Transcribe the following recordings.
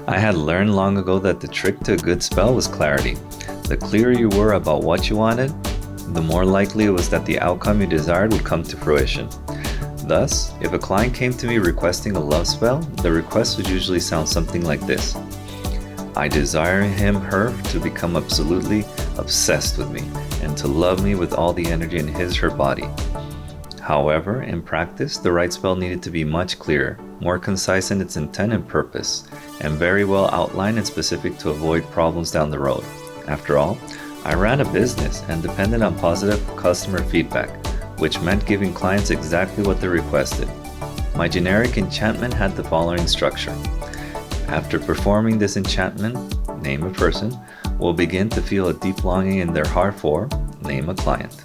I had learned long ago that the trick to a good spell was clarity. The clearer you were about what you wanted, the more likely it was that the outcome you desired would come to fruition. Thus, if a client came to me requesting a love spell, the request would usually sound something like this. I desire her to become absolutely obsessed with me and to love me with all the energy in her body. However, in practice, the right spell needed to be much clearer, more concise in its intent and purpose, and very well outlined and specific to avoid problems down the road. After all, I ran a business and depended on positive customer feedback, which meant giving clients exactly what they requested. My generic enchantment had the following structure. After performing this enchantment, name a person, will begin to feel a deep longing in their heart for, name a client.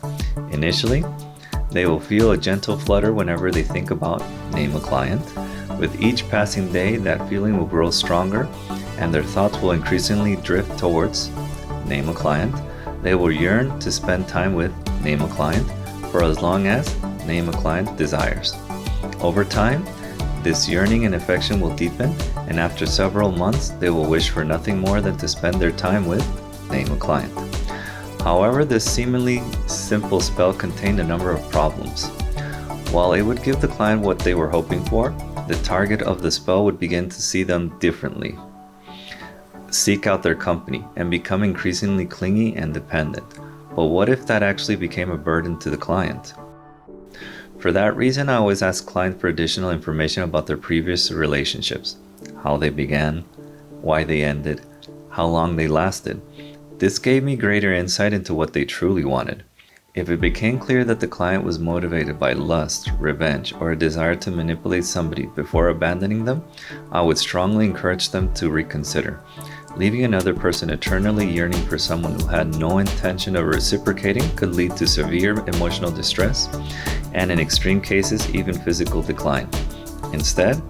Initially, they will feel a gentle flutter whenever they think about, name a client. With each passing day, that feeling will grow stronger and their thoughts will increasingly drift towards, name a client. They will yearn to spend time with, name a client, for as long as, name a client desires. Over time, this yearning and affection will deepen, and after several months, they will wish for nothing more than to spend their time with, name a client. However, this seemingly simple spell contained a number of problems. While it would give the client what they were hoping for, the target of the spell would begin to see them differently, seek out their company, and become increasingly clingy and dependent. But what if that actually became a burden to the client? For that reason, I always ask clients for additional information about their previous relationships, how they began, why they ended, how long they lasted. This gave me greater insight into what they truly wanted. If it became clear that the client was motivated by lust, revenge, or a desire to manipulate somebody before abandoning them, I would strongly encourage them to reconsider. Leaving another person eternally yearning for someone who had no intention of reciprocating could lead to severe emotional distress, and in extreme cases, even physical decline. Instead,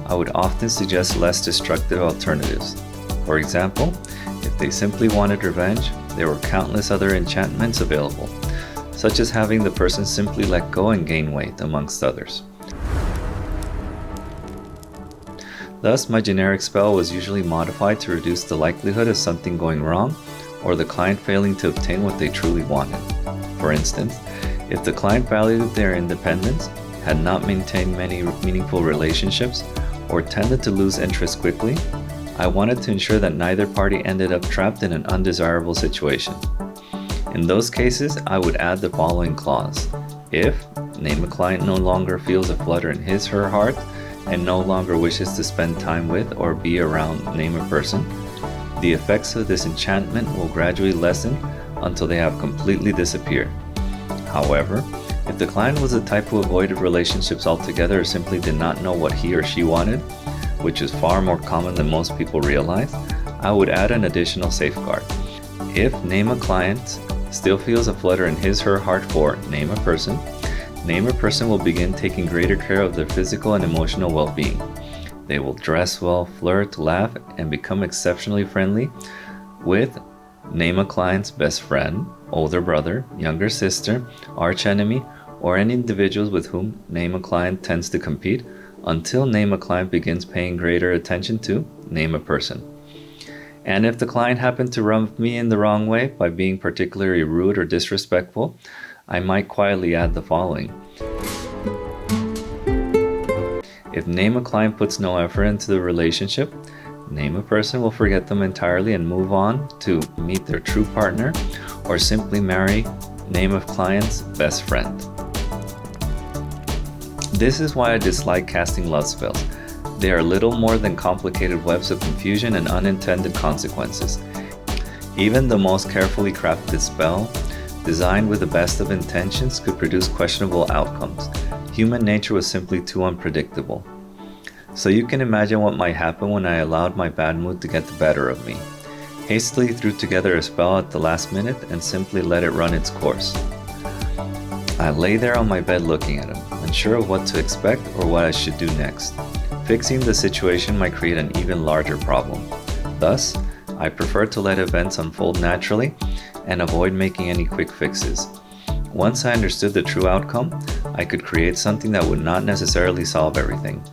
I would often suggest less destructive alternatives. For example, if they simply wanted revenge, there were countless other enchantments available, such as having the person simply let go and gain weight, amongst others. Thus, my generic spell was usually modified to reduce the likelihood of something going wrong or the client failing to obtain what they truly wanted. For instance, if the client valued their independence, had not maintained many meaningful relationships, or tended to lose interest quickly, I wanted to ensure that neither party ended up trapped in an undesirable situation. In those cases, I would add the following clause. If, name a client no longer feels a flutter in her heart, and no longer wishes to spend time with or be around, name a person, the effects of this enchantment will gradually lessen until they have completely disappeared. However, if the client was the type who avoided relationships altogether or simply did not know what he or she wanted, which is far more common than most people realize, I would add an additional safeguard. If name a client still feels a flutter in her heart for name a person will begin taking greater care of their physical and emotional well-being. They will dress well, flirt, laugh, and become exceptionally friendly with name a client's best friend, older brother, younger sister, arch enemy, or any individuals with whom name a client tends to compete, until name a client begins paying greater attention to name a person. And if the client happened to rub me in the wrong way by being particularly rude or disrespectful, I might quietly add the following. If name a client puts no effort into the relationship, name a person will forget them entirely and move on to meet their true partner or simply marry name a client's best friend. This is why I dislike casting love spells. They are little more than complicated webs of confusion and unintended consequences. Even the most carefully crafted spell, designed with the best of intentions, could produce questionable outcomes. Human nature was simply too unpredictable. So you can imagine what might happen when I allowed my bad mood to get the better of me. Hastily threw together a spell at the last minute and simply let it run its course. I lay there on my bed looking at him, unsure of what to expect or what I should do next. Fixing the situation might create an even larger problem. Thus, I prefer to let events unfold naturally and avoid making any quick fixes. Once I understood the true outcome, I could create something that would not necessarily solve everything.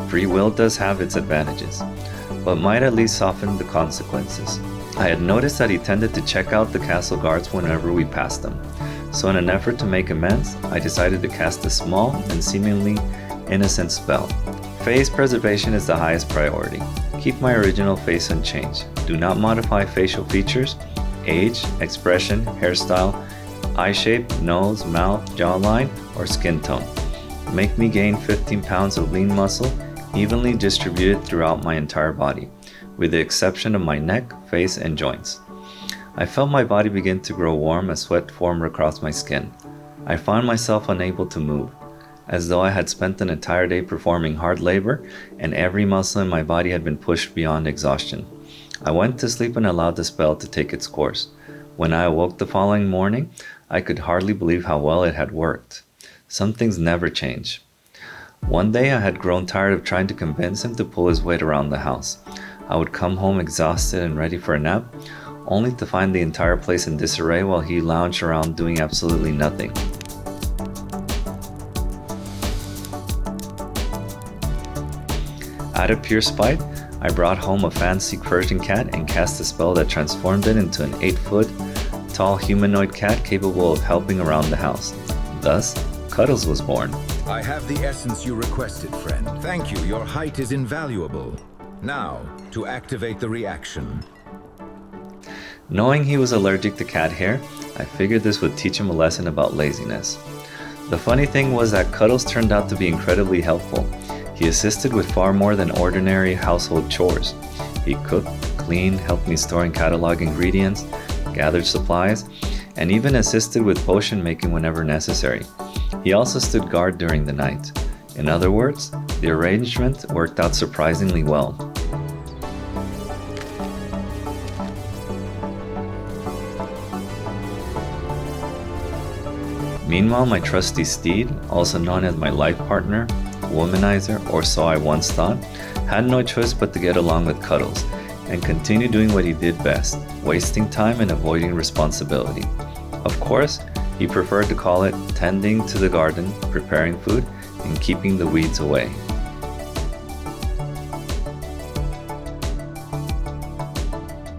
Free will does have its advantages. but might at least soften the consequences. I had noticed that he tended to check out the castle guards whenever we passed them, so in an effort to make amends, I decided to cast a small and seemingly innocent spell. Face preservation is the highest priority. Keep my original face unchanged. Do not modify facial features, age, expression, hairstyle, eye shape, nose, mouth, jawline, or skin tone. Make me gain 15 pounds of lean muscle, evenly distributed throughout my entire body, with the exception of my neck, face, and joints. I felt my body begin to grow warm as sweat formed across my skin. I found myself unable to move, as though I had spent an entire day performing hard labor and every muscle in my body had been pushed beyond exhaustion. I went to sleep and allowed the spell to take its course. When I awoke the following morning, I could hardly believe how well it had worked. Some things never change. One day I had grown tired of trying to convince him to pull his weight around the house. I would come home exhausted and ready for a nap, only to find the entire place in disarray while he lounged around doing absolutely nothing. Out of pure spite, I brought home a fancy Persian cat and cast a spell that transformed it into an 8-foot tall humanoid cat capable of helping around the house. Thus, Cuddles was born. I have the essence you requested, friend. Thank you, your height is invaluable. Now, to activate the reaction. Knowing he was allergic to cat hair, I figured this would teach him a lesson about laziness. The funny thing was that Cuddles turned out to be incredibly helpful. He assisted with far more than ordinary household chores. He cooked, cleaned, helped me store and catalog ingredients, gathered supplies, and even assisted with potion making whenever necessary. He also stood guard during the night. In other words, the arrangement worked out surprisingly well. Meanwhile, my trusty steed, also known as my life partner, womanizer, or so I once thought, had no choice but to get along with Cuddles and continue doing what he did best, wasting time and avoiding responsibility. Of course, he preferred to call it tending to the garden, preparing food, and keeping the weeds away.